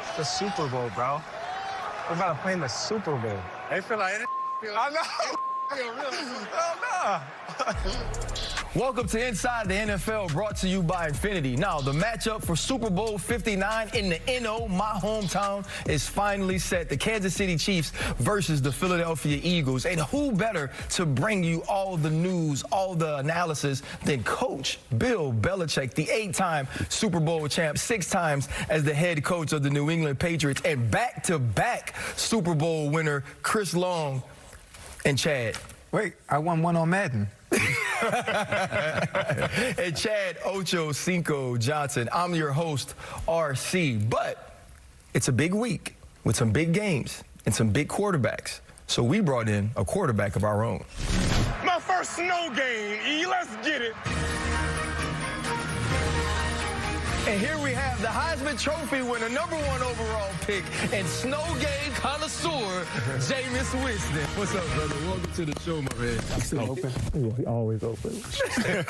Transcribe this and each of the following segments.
It's the Super Bowl, bro. We're about to play in the Super Bowl. I feel like it. I know. Welcome to Inside the NFL, brought to you by Infinity. Now, the matchup for Super Bowl 59 in the NO, my hometown, is finally set. The Kansas City Chiefs versus the Philadelphia Eagles. And who better to bring you all the news, all the analysis than Coach Bill Belichick, the 8-time Super Bowl champ, 6 times as the head coach of the New England Patriots, and back-to-back Super Bowl winner Chris Long and Chad. Wait, I won one on Madden. And Chad Ocho Cinco Johnson. I'm your host, RC. But it's a big week with some big games and some big quarterbacks. So we brought in a quarterback of our own. My first snow game, E. Let's get it. And here we have the Heisman Trophy winner, #1 overall pick, and snow game connoisseur, Jameis Winston. What's up, brother? Welcome to the show, my man. I'm still open. Yeah, always open.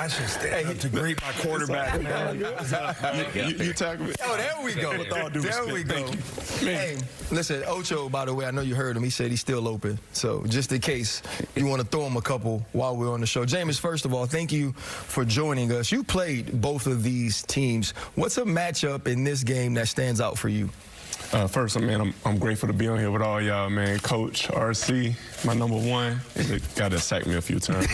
I should stand up to greet my quarterback, man. You tackle me. Oh, there we go. With all due There respect, we go. thank you. Hey, listen, Ocho, by the way, I know you heard him. He said he's still open. So just in case you want to throw him a couple while we're on the show. Jameis, first of all, thank you for joining us. You played both of these teams. What's a matchup in this game that stands out for you? First, man, I'm grateful to be on here with all y'all, man. Coach RC, my #1. Got to sack me a few times.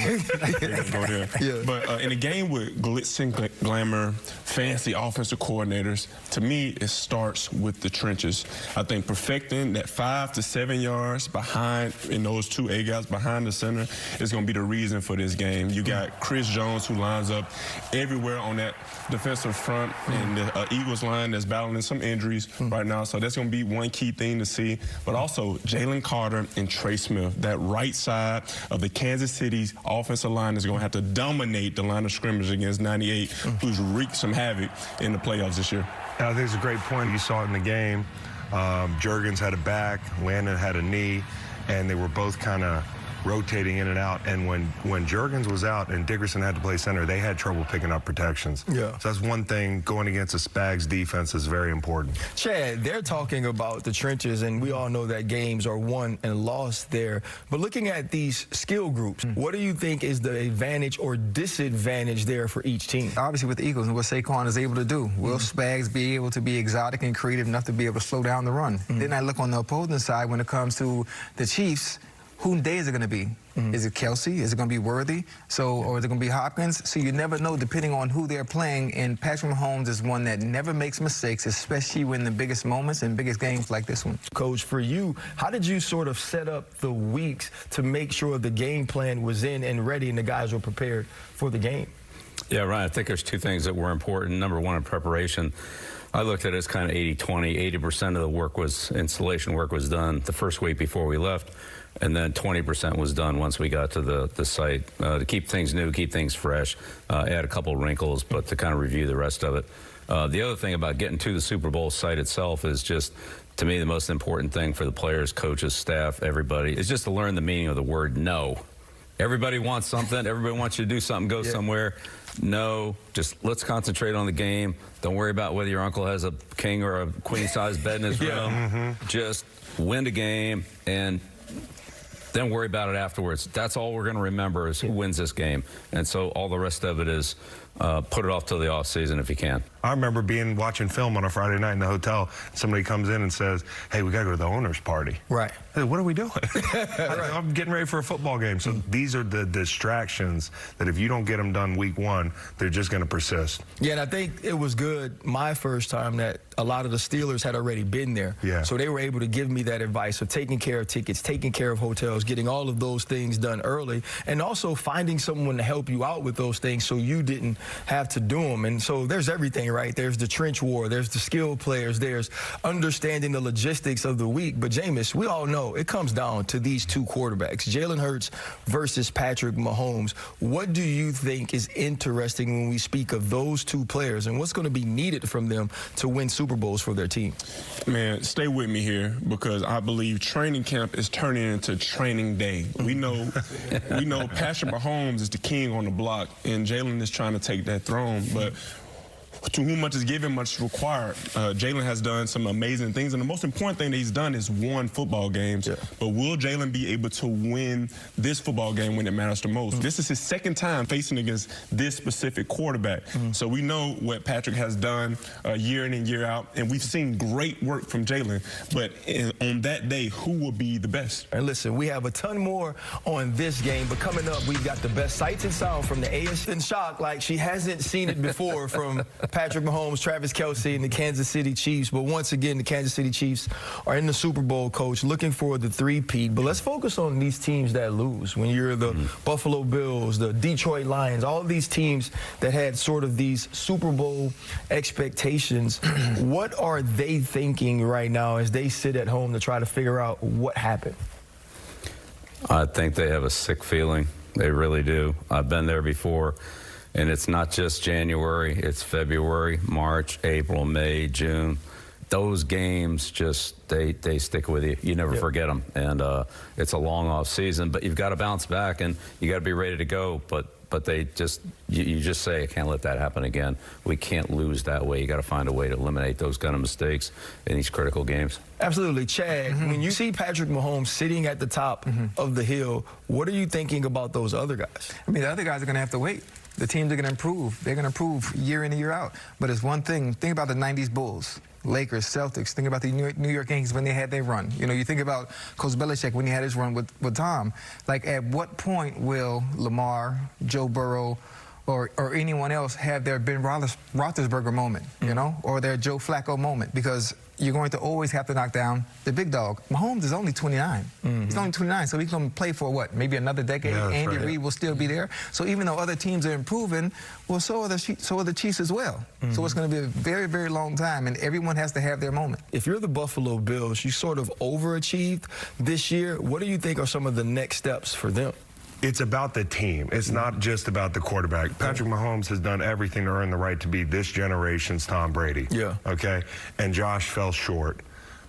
Go there. Yeah. But in a game with glitz and glamour, fancy offensive coordinators, to me, it starts with the trenches. I think perfecting that 5 to 7 yards behind, in those 2 A guys behind the center, is going to be the reason for this game. You got Chris Jones, who lines up everywhere on that defensive front, and the Eagles line that's battling some injuries right now. So that's going to be one key thing to see. But also Jalen Carter and Trey Smith, that right side of the Kansas City's offensive line is going to have to dominate the line of scrimmage against 98, who's wreaked some havoc in the playoffs this year. I think it's a great point. You saw it in the game. Juergens had a back, Landon had a knee, and they were both kind of rotating in and out. And when Juergens was out and Dickerson had to play center, they had trouble picking up protections. Yeah. So that's one thing. Going against a Spags defense is very important. Chad, they're talking about the trenches, and we all know that games are won and lost there. But looking at these skill groups, what do you think is the advantage or disadvantage there for each team? Obviously, with the Eagles and what Saquon is able to do, will Spags be able to be exotic and creative enough to be able to slow down the run? Then I look on the opposing side when it comes to the Chiefs. Who day is it going to be? Is it Kelsey? Is it going to be Worthy? Or is it going to be Hopkins? So you never know depending on who they're playing. And Patrick Mahomes is one that never makes mistakes, especially when the biggest moments and biggest games like this one. Coach, for you, how did you sort of set up the weeks to make sure the game plan was in and ready and the guys were prepared for the game? Yeah, Ryan, I think there's 2 things that were important. #1, in preparation. I looked at it as kind of 80-20. 80% of the work was, installation work was done the first week before we left, and then 20% was done once we got to the site to keep things new, keep things fresh, add a couple wrinkles, but to kind of review the rest of it. The other thing about getting to the Super Bowl site itself is just, to me, the most important thing for the players, coaches, staff, everybody, is just to learn the meaning of the word no. Everybody wants something. Everybody wants you to do something, go somewhere. No, just let's concentrate on the game. Don't worry about whether your uncle has a king or a queen-size bed in his room. Just win the game and then worry about it afterwards. That's all we're going to remember is who wins this game. And so all the rest of it is put it off till the off season if you can. I remember watching film on a Friday night in the hotel. Somebody comes in and says, "Hey, we got to go to the owner's party." Right. Hey, what are we doing? I'm getting ready for a football game. So these are the distractions that if you don't get them done week 1, they're just going to persist. Yeah, and I think it was good my first time that a lot of the Steelers had already been there. Yeah. So they were able to give me that advice of taking care of tickets, taking care of hotels, getting all of those things done early, and also finding someone to help you out with those things so you didn't have to do them. And so there's everything, right? There's the trench war, there's the skilled players, there's understanding the logistics of the week. But Jameis, we all know it comes down to these 2 quarterbacks, Jalen Hurts versus Patrick Mahomes. What do you think is interesting when we speak of those 2 players, and what's going to be needed from them to win Super Bowls for their team? Man, stay with me here because I believe training camp is turning into training day. We know Patrick Mahomes is the king on the block, and Jalen is trying to take that throne. But to whom much is given, much is required. Jalen has done some amazing things, and the most important thing that he's done is won football games. Yeah. But will Jalen be able to win this football game when it matters the most? This is his second time facing against this specific quarterback. So we know what Patrick has done year in and year out, and we've seen great work from Jalen. But on that day, who will be the best? And listen, we have a ton more on this game, but coming up, we've got the best sights and sound from the AFC. In shock, like she hasn't seen it before from Patrick Mahomes, Travis Kelce, and the Kansas City Chiefs. But once again, the Kansas City Chiefs are in the Super Bowl, Coach, looking for the three-peat. But let's focus on these teams that lose. When you're the Buffalo Bills, the Detroit Lions, all these teams that had sort of these Super Bowl expectations, what are they thinking right now as they sit at home to try to figure out what happened? I think they have a sick feeling. They really do. I've been there before, and it's not just January. It's February, March, April, May, June. Those games just, they stick with you. You never forget them. And it's a long off season, but you've got to bounce back, and you got to be ready to go. But they just, you just say, I can't let that happen again. We can't lose that way. You got to find a way to eliminate those kind of mistakes in these critical games. Absolutely. Chad, when you see Patrick Mahomes sitting at the top of the hill, what are you thinking about those other guys? I mean, the other guys are going to have to wait. The teams are going to improve. They're going to improve year in and year out. But it's one thing. Think about the 90s Bulls, Lakers, Celtics. Think about the New York Yankees when they had their run. You know, you think about Coach Belichick when he had his run with Tom. Like, at what point will Lamar, Joe Burrow, or anyone else have their Ben Roethlisberger moment, you know, or their Joe Flacco moment? Because you're going to always have to knock down the big dog. Mahomes is only 29. He's only 29, so he's going to play for what, maybe another decade? Yeah, Andy right. Reid will still be there. So even though other teams are improving, well, so are the Chiefs as well. So it's going to be a very, very long time, and everyone has to have their moment. If you're the Buffalo Bills, you sort of overachieved this year. What do you think are some of the next steps for them? It's about the team. It's not just about the quarterback. Patrick Mahomes has done everything to earn the right to be this generation's Tom Brady. Yeah. Okay? And Josh fell short.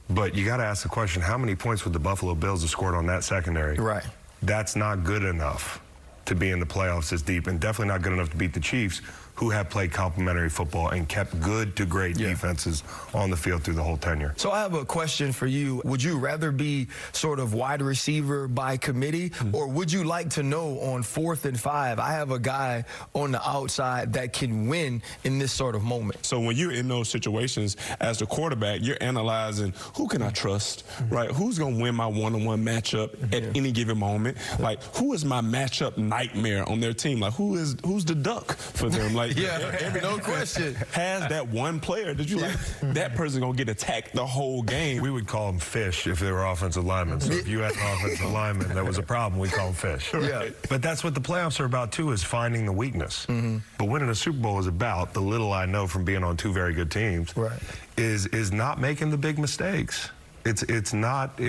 But you got to ask the question, how many points would the Buffalo Bills have scored on that secondary? Right. That's not good enough to be in the playoffs this deep, and definitely not good enough to beat the Chiefs, who have played complimentary football and kept good to great defenses on the field through the whole tenure. So I have a question for you. Would you rather be sort of wide receiver by committee, or would you like to know on 4th and 5, I have a guy on the outside that can win in this sort of moment? So when you're in those situations as the quarterback, you're analyzing who can I trust, right? Who's going to win my one-on-one matchup at any given moment? Like, who is my matchup nightmare on their team? Like, who's the duck for them? Like, every no question. has that one player that you like, that person's going to get attacked the whole game. We would call them fish if they were offensive linemen. So if you had an offensive lineman that was a problem, we call them fish. Yeah. But that's what the playoffs are about, too, is finding the weakness. But winning a Super Bowl is about, the little I know from being on two very good teams, is not making the big mistakes. It's not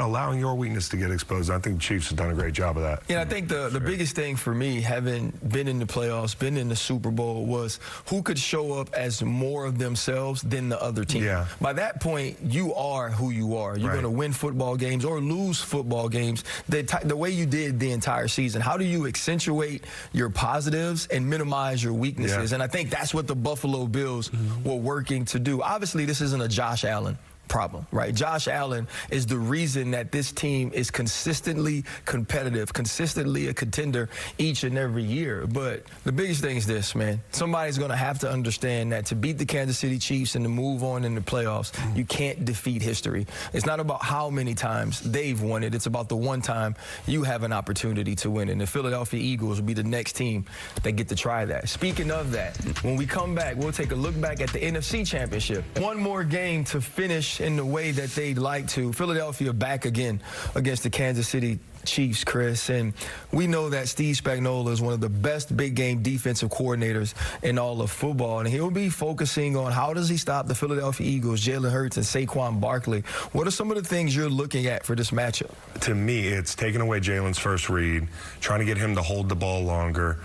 allowing your weakness to get exposed. I think the Chiefs have done a great job of that. Yeah, I think the biggest thing for me, having been in the playoffs, been in the Super Bowl, was who could show up as more of themselves than the other team. Yeah. By that point, you are who you are. You're going to win football games or lose football games the way you did the entire season. How do you accentuate your positives and minimize your weaknesses? Yeah. And I think that's what the Buffalo Bills were working to do. Obviously, this isn't a Josh Allen problem, right? Josh Allen is the reason that this team is consistently competitive, consistently a contender each and every year. But the biggest thing is this, man. Somebody's going to have to understand that to beat the Kansas City Chiefs and to move on in the playoffs, you can't defeat history. It's not about how many times they've won it. It's about the one time you have an opportunity to win it. And the Philadelphia Eagles will be the next team that get to try that. Speaking of that, when we come back, we'll take a look back at the NFC Championship. One more game to finish in the way that they'd like to. Philadelphia back again against the Kansas City Chiefs, Chris, and we know that Steve Spagnuolo is one of the best big game defensive coordinators in all of football, and he'll be focusing on how does he stop the Philadelphia Eagles, Jalen Hurts and Saquon Barkley. What are some of the things you're looking at for this matchup? To me, it's taking away Jalen's first read, trying to get him to hold the ball longer.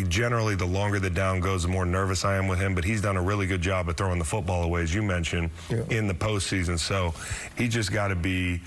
Generally, the longer the down goes, the more nervous I am with him, but he's done a really good job of throwing the football away, as you mentioned, in the postseason. So he just got to be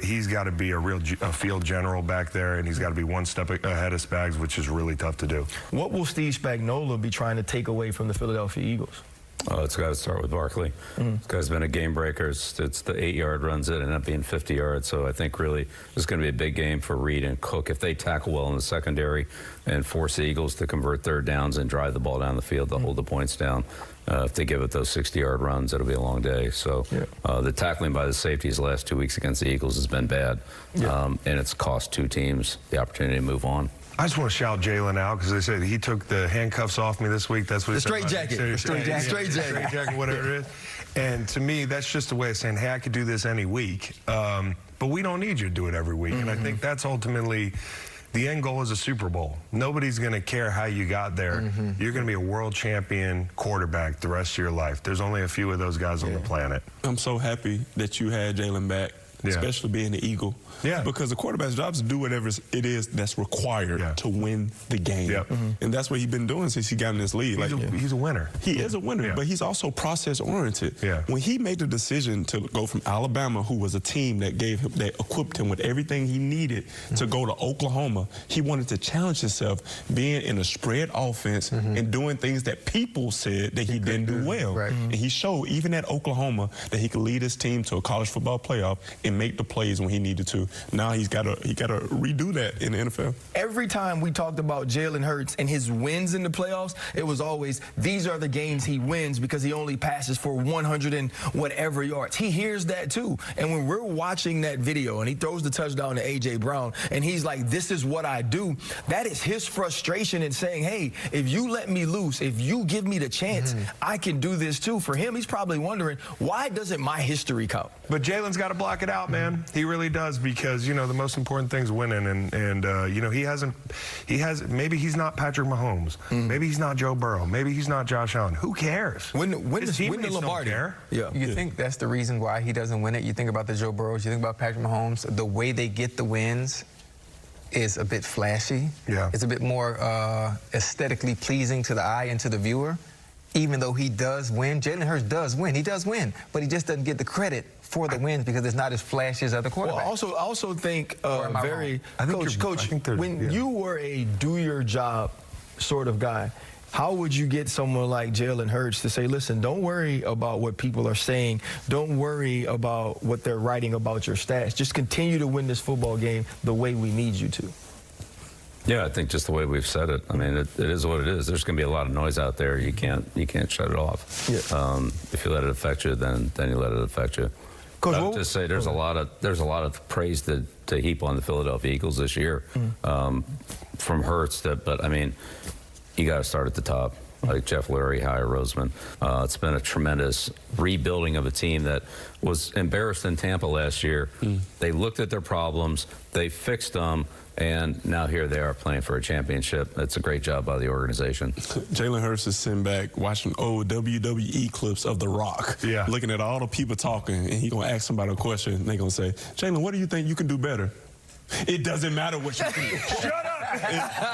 He's got to be a field general back there, and he's got to be one step ahead of Spags, which is really tough to do. What will Steve Spagnuolo be trying to take away from the Philadelphia Eagles? It's got to start with Barkley. This guy's been a game breaker. It's the 8-yard runs that end up being 50 yards. So I think really it's going to be a big game for Reed and Cook if they tackle well in the secondary and force the Eagles to convert third downs and drive the ball down the field to hold the points down. If they give it those 60-yard runs, it'll be a long day. So the tackling by the safeties the last 2 weeks against the Eagles has been bad, and it's cost two teams the opportunity to move on. I just want to shout Jalen out because they said he took the handcuffs off me this week. That's what he said. Straight jacket, straight jacket, whatever it is. And to me, that's just a way of saying, hey, I could do this any week, but we don't need you to do it every week. And I think that's ultimately the end goal is a Super Bowl. Nobody's going to care how you got there. You're going to be a world champion quarterback the rest of your life. There's only a few of those guys on the planet. I'm so happy that you had Jalen back. Especially being the Eagle. Because the quarterback's job is to do whatever it is that's required to win the game. And that's what he's been doing since he got in this league. He's a winner. He is a winner, but he's also process-oriented. When he made the decision to go from Alabama, who was a team that equipped him with everything he needed to go to Oklahoma, he wanted to challenge himself being in a spread offense and doing things that people said that he didn't do well. And he showed, even at Oklahoma, that he could lead his team to a college football playoff and make the plays when he needed to. Now he got to redo that in the NFL. Every time we talked about Jalen Hurts and his wins in the playoffs, it was always, these are the games he wins because he only passes for 100 and whatever yards. He hears that too. And when we're watching that video and he throws the touchdown to A.J. Brown and he's like, this is what I do, that is his frustration in saying, hey, if you let me loose, if you give me the chance, I can do this too. For him, he's probably wondering, why doesn't my history count? But Jalen's got to block it out, man. He really does, because, you know, the most important thing's winning. And you know, maybe he's not Patrick Mahomes. Maybe he's not Joe Burrow. Maybe he's not Josh Allen. Who cares? When the Lombardi. You think that's the reason why he doesn't win it? You think about the Joe Burrows, you think about Patrick Mahomes, the way they get the wins is a bit flashy. It's a bit more aesthetically pleasing to the eye and to the viewer. Even though he does win, Jalen Hurts does win. He does win, but he just doesn't get the credit for the wins because it's not as flashy as other quarterbacks. Well, I also think Coach, when you were a do-your-job sort of guy, how would you get someone like Jalen Hurts to say, listen, don't worry about what people are saying. Don't worry about what they're writing about your stats. Just continue to win this football game the way we need you to. Yeah, I think just the way we've said it. I mean, it is what it is. There's going to be a lot of noise out there. You can't shut it off. If you let it affect you, then you let it affect you. Coach, I would just say there's a lot of praise to heap on the Philadelphia Eagles this year from Hurts. But I mean, you got to start at the top. Like Jeff Lurie, hire Roseman. It's been a tremendous rebuilding of a team that was embarrassed in Tampa last year. They looked at their problems, they fixed them, and now here they are playing for a championship. It's a great job by the organization. Jalen Hurts is sitting back watching old WWE clips of The Rock, looking at all the people talking, and he's going to ask somebody a question, and they're going to say, Jalen, what do you think you can do better? It doesn't matter what you think. Shut up!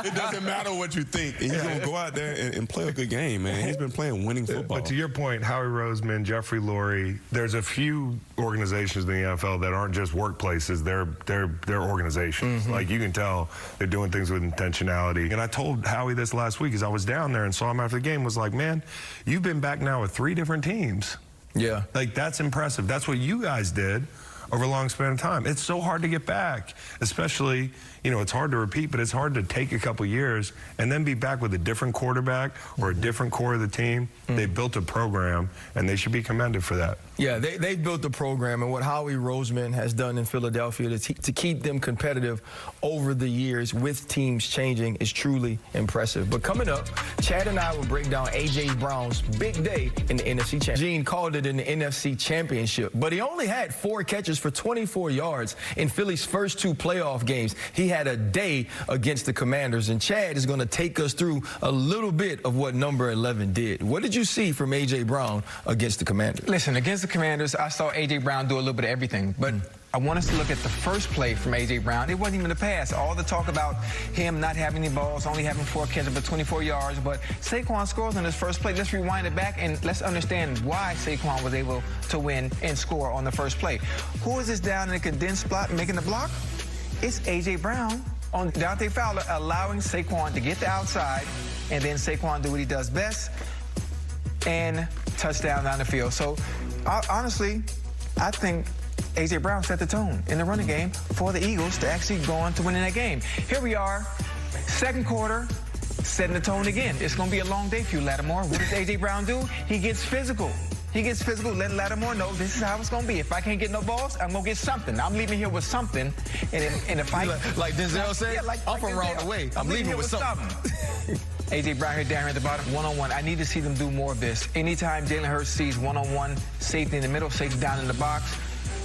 It doesn't matter what you think. And he's going to go out there and play a good game, man. He's been playing winning football. But to your point, Howie Roseman, Jeffrey Lurie, there's a few organizations in the NFL that aren't just workplaces. They're organizations. Like, you can tell they're doing things with intentionality. And I told Howie this last week as I was down there and saw him after the game, was like, man, you've been back now with 3 different teams. Like, that's impressive. That's what you guys did over a long span of time. It's so hard to get back, especially, you know, it's hard to repeat, but it's hard to take a couple years and then be back with a different quarterback or a different core of the team. They built a program, and they should be commended for that. Yeah, they built the program, and what Howie Roseman has done in Philadelphia to keep them competitive over the years with teams changing is truly impressive. But coming up, Chad and I will break down A.J. Brown's big day in the NFC Championship. Gene called it in the NFC Championship, but he only had 4 catches for 24 yards in Philly's first 2 playoff games. He had a day against the Commanders, and Chad is going to take us through a little bit of what number 11 did. What did you see from A.J. Brown against the Commanders? Listen, against the Commanders, I saw A.J. Brown do a little bit of everything, but I want us to look at the first play from A.J. Brown. It wasn't even a pass. All the talk about him not having any balls, only having 4 catches for 24 yards. But Saquon scores on his first play. Let's rewind it back and let's understand why Saquon was able to win and score on the first play. Who is this down in the condensed spot making the block? It's A.J. Brown on Dante Fowler, allowing Saquon to get the outside, and then Saquon do what he does best, and touchdown down the field. So, honestly, I think A.J. Brown set the tone in the running game for the Eagles to actually go on to winning that game. Here we are, second quarter, setting the tone again. It's going to be a long day for you, Lattimore. What does A.J. Brown do? He gets physical. He gets physical, letting Lattimore know this is how it's going to be. If I can't get no balls, I'm going to get something. I'm leaving here with something in a fight. Like Denzel said, yeah, I'm from around the way. I'm leaving with something. A.J. Brown here, down here at the bottom, one-on-one. I need to see them do more of this. Anytime Jalen Hurts sees one-on-one, safety in the middle, safety down in the box.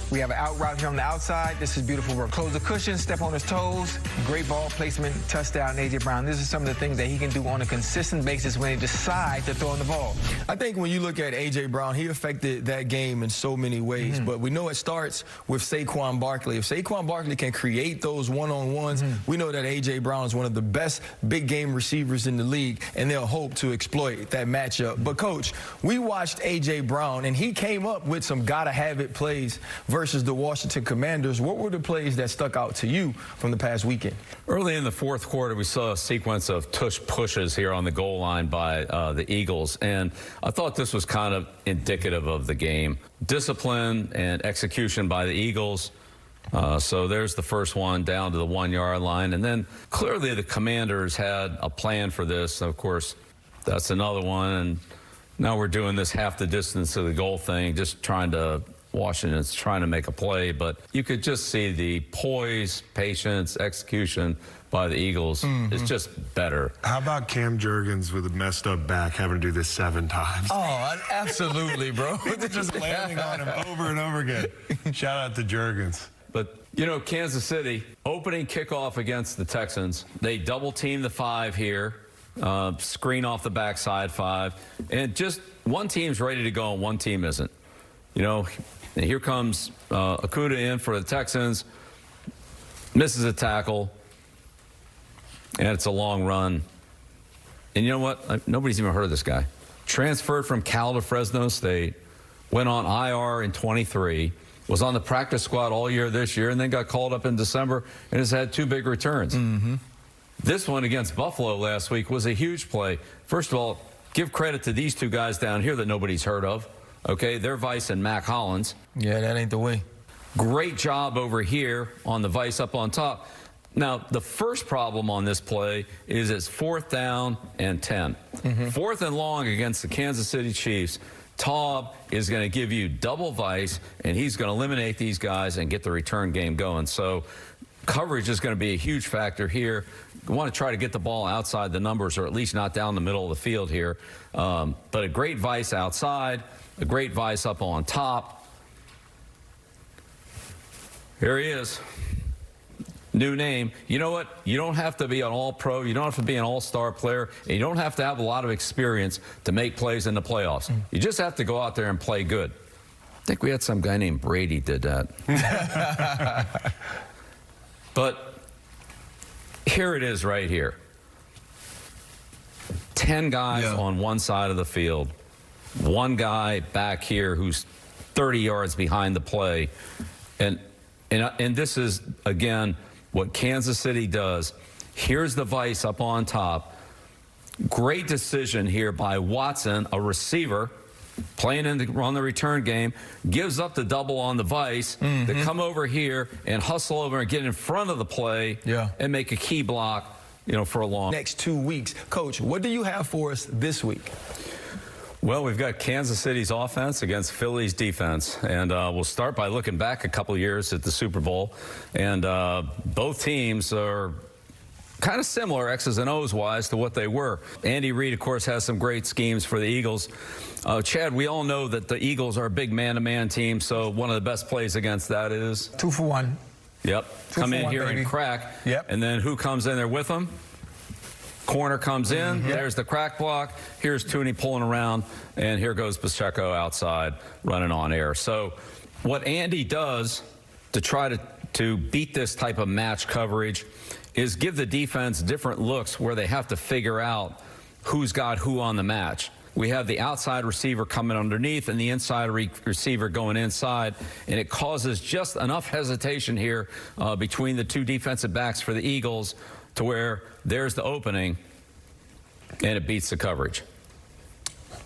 We have an out route here on the outside. This is beautiful work. Close the cushion, step on his toes. Great ball placement, touchdown, A.J. Brown. This is some of the things that he can do on a consistent basis when he decides to throw in the ball. I think when you look at A.J. Brown, he affected that game in so many ways. But we know it starts with Saquon Barkley. If Saquon Barkley can create those one-on-ones, we know that A.J. Brown is one of the best big game receivers in the league, and they'll hope to exploit that matchup. But, Coach, we watched A.J. Brown, and he came up with some gotta-have-it plays versus the Washington Commanders. What were the plays that stuck out to you from the past weekend? Early in the fourth quarter, we saw a sequence of tush pushes here on the goal line by the Eagles, and I thought this was kind of indicative of the game. Discipline and execution by the Eagles. So there's the first one down to the 1-yard line, and then clearly the Commanders had a plan for this. Of course, that's another one, and now we're doing this half the distance to the goal thing, just trying to Washington's trying to make a play, but you could just see the poise, patience, execution by the Eagles is just better. How about Cam Jurgens with a messed up back having to do this 7 times? Oh, absolutely, bro. Just landing on him over and over again. Shout out to Jurgens. But, you know, Kansas City, opening kickoff against the Texans, they double-team the 5 here, screen off the backside 5, and just one team's ready to go and one team isn't. You know, and here comes Okudah in for the Texans, misses a tackle, and it's a long run. And you know what? Nobody's even heard of this guy. Transferred from Cal to Fresno State, went on IR in 23, was on the practice squad all year this year, and then got called up in December and has had 2 big returns. This one against Buffalo last week was a huge play. First of all, give credit to these 2 guys down here that nobody's heard of. Okay, they're Vice and Mac Hollins. Yeah, that ain't the way. Great job over here on the Vice up on top. Now, the first problem on this play is it's 4th down and 10. 4th and long against the Kansas City Chiefs. Taub is going to give you double Vice, and he's going to eliminate these guys and get the return game going. So coverage is going to be a huge factor here. We want to try to get the ball outside the numbers, or at least not down the middle of the field here. But a great Vice outside. A great Vice up on top. Here he is. New name. You know what? You don't have to be an all-pro. You don't have to be an all-star player. And you don't have to have a lot of experience to make plays in the playoffs. You just have to go out there and play good. I think we had some guy named Brady did that. But here it is right here. 10 guys on one side of the field. One guy back here who's 30 yards behind the play. And this is, again, what Kansas City does. Here's the Vice up on top. Great decision here by Watson, a receiver, playing on the return game, gives up the double on the Vice to come over here and hustle over and get in front of the play and make a key block, you know, for a long. Next 2 weeks. Coach, what do you have for us this week? Well, we've got Kansas City's offense against Philly's defense, and we'll start by looking back a couple of years at the Super Bowl, and both teams are kind of similar, X's and O's wise, to what they were. Andy Reid, of course, has some great schemes for the Eagles. Chad, we all know that the Eagles are a big man-to-man team, so one of the best plays against that is 2 for 1. Yep. Come in here baby. and crack. Yep. And then who comes in there with them? Corner comes in. There's the crack block. Here's Tooney pulling around, and here goes Pacheco outside running on air. So what Andy does to try to beat this type of match coverage is give the defense different looks where they have to figure out who's got who on the match. We have the outside receiver coming underneath and the inside receiver going inside, and it causes just enough hesitation here between the two defensive backs for the Eagles to where there's the opening, and it beats the coverage.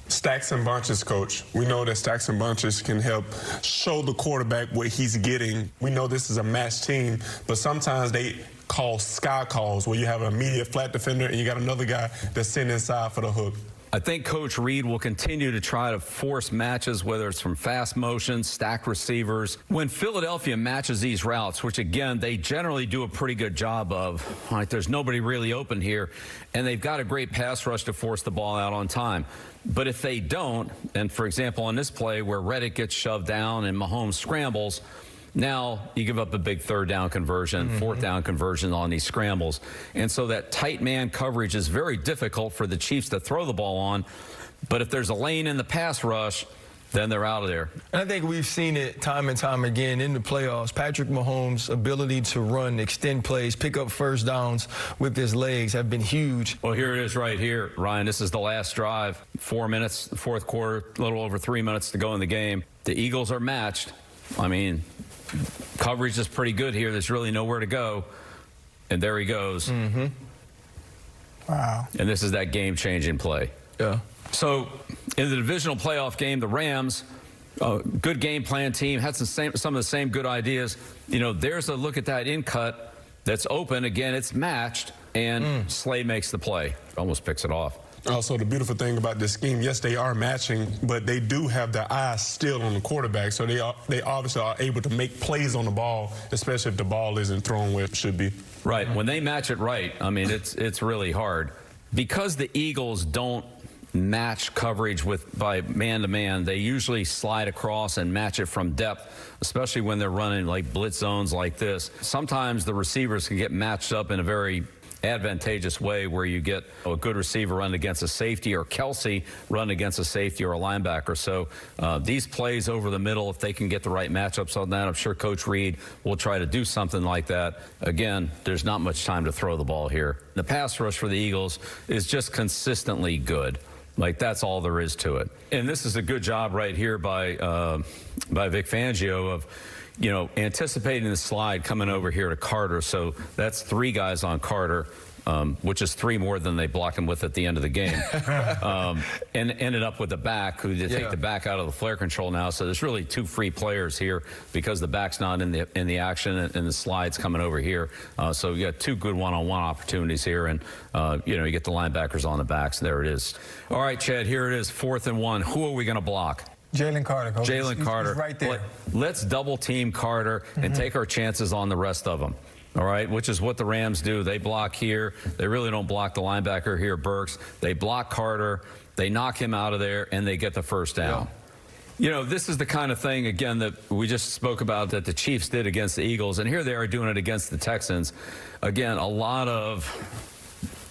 Stacks and bunches, Coach. We know that stacks and bunches can help show the quarterback what he's getting. We know this is a matched team, but sometimes they call sky calls where you have an immediate flat defender and you got another guy that's sitting inside for the hook. I think Coach Reed will continue to try to force matches, whether it's from fast motion, stack receivers. When Philadelphia matches these routes, which, again, they generally do a pretty good job of, like there's nobody really open here, and they've got a great pass rush to force the ball out on time. But if they don't, and, for example, on this play where Reddick gets shoved down and Mahomes scrambles, now you give up a big third down conversion, fourth down conversion on these scrambles. And so that tight man coverage is very difficult for the Chiefs to throw the ball on. But if there's a lane in the pass rush, then they're out of there. And I think we've seen it time and time again in the playoffs. Patrick Mahomes' ability to run, extend plays, pick up first downs with his legs have been huge. Well, here it is right here, Ryan. This is the last drive. 4 minutes, fourth quarter, a little over 3 minutes to go in the game. The Eagles are matched. I mean, coverage is pretty good here. There's really nowhere to go. And there he goes. Wow. And this is that game-changing play. Yeah. So in the divisional playoff game, the Rams, good game plan team, had some of the same good ideas. You know, there's a look at that in cut that's open. Again, it's matched, and Slay makes the play. Almost picks it off. Also, the beautiful thing about this scheme, yes, they are matching, but they do have their eyes still on the quarterback, so they obviously are able to make plays on the ball, especially if the ball isn't thrown where it should be. Right. When they match it right, I mean, it's really hard. Because the Eagles don't match coverage by man-to-man, they usually slide across and match it from depth, especially when they're running like blitz zones like this. Sometimes the receivers can get matched up in a very advantageous way where you get a good receiver run against a safety, or Kelsey run against a safety or a linebacker. So these plays over the middle, if they can get the right matchups on that, I'm sure Coach Reed will try to do something like that. Again, there's not much time to throw the ball here. The pass rush for the Eagles is just consistently good. Like, that's all there is to it. And this is a good job right here by Vic Fangio of, you know, anticipating the slide coming over here to Carter. So that's 3 guys on Carter, which is 3 more than they blocked him with at the end of the game. And ended up with the back, who take the back out of the flare control now. So there's really 2 free players here because the back's not in the action, and the slide's coming over here. So you got 2 good one-on-one opportunities here, and you know, you get the linebackers on the backs. There it is. All right, Chad, here it is, 4th and 1. Who are we going to block? Jalen Carter, Coach. Jalen Carter. He's right there. Let's double team Carter and take our chances on the rest of them. All right, which is what the Rams do. They block here. They really don't block the linebacker here, Burks. They block Carter. They knock him out of there, and they get the first down. Yeah. You know, this is the kind of thing, again, that we just spoke about that the Chiefs did against the Eagles, and here they are doing it against the Texans. Again, a lot of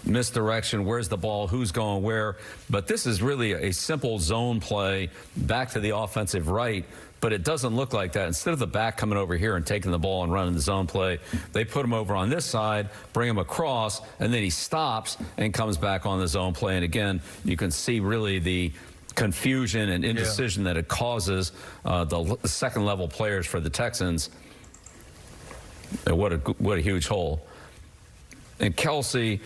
misdirection, where's the ball, who's going where, but this is really a simple zone play back to the offensive right, but it doesn't look like that. Instead of the back coming over here and taking the ball and running the zone play, they put him over on this side, bring him across, and then he stops and comes back on the zone play. And again, you can see really the confusion and indecision that it causes the second level players for the Texans. And what a huge hole. And Kelsey,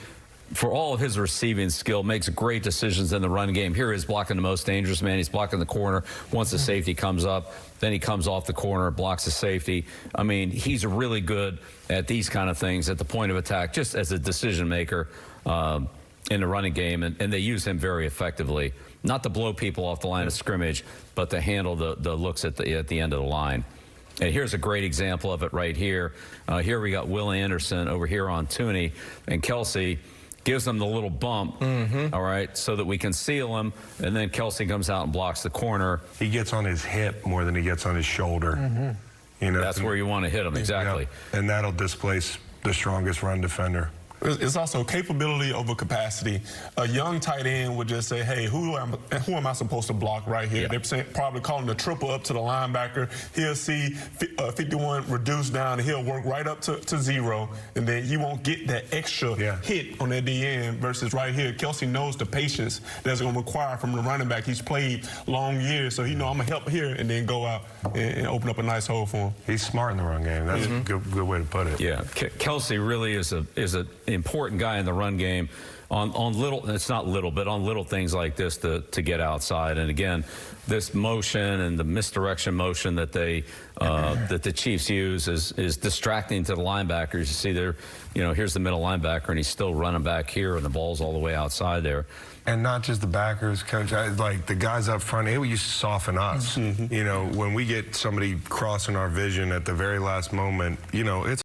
for all of his receiving skill, makes great decisions in the run game. Here he's blocking the most dangerous man. He's blocking the corner. Once the safety comes up, then he comes off the corner, blocks the safety. I mean, he's really good at these kind of things at the point of attack, just as a decision maker in the running game, and they use him very effectively. Not to blow people off the line of scrimmage, but to handle the looks at the end of the line. And here's a great example of it right here. Here we got Will Anderson over here on Tooney, and Kelsey gives them the little bump, all right, so that we can seal him, and then Kelsey comes out and blocks the corner. He gets on his hip more than he gets on his shoulder. You know, That's where you want to hit him, exactly. Yeah, and that'll displace the strongest run defender. It's also capability over capacity. A young tight end would just say, hey, who am I supposed to block right here? Yeah. They're probably calling the triple up to the linebacker. He'll see 51 reduced down, and he'll work right up to 0, and then he won't get that extra hit on that DN versus right here. Kelsey knows the patience that's going to require from the running back. He's played long years, so he know I'm going to help here and then go out and open up a nice hole for him. He's smart in the run game. That's a good way to put it. Yeah, Kelsey really is an important guy in the run game on little, it's not little, but on little things like this to get outside. And again, this motion and the misdirection motion that they that the Chiefs use is distracting to the linebackers. You see there, here's the middle linebacker, and he's still running back here, and the ball's all the way outside there. And not just the backers, Coach. Like the guys up front, it used to soften us. When we get somebody crossing our vision at the very last moment, it's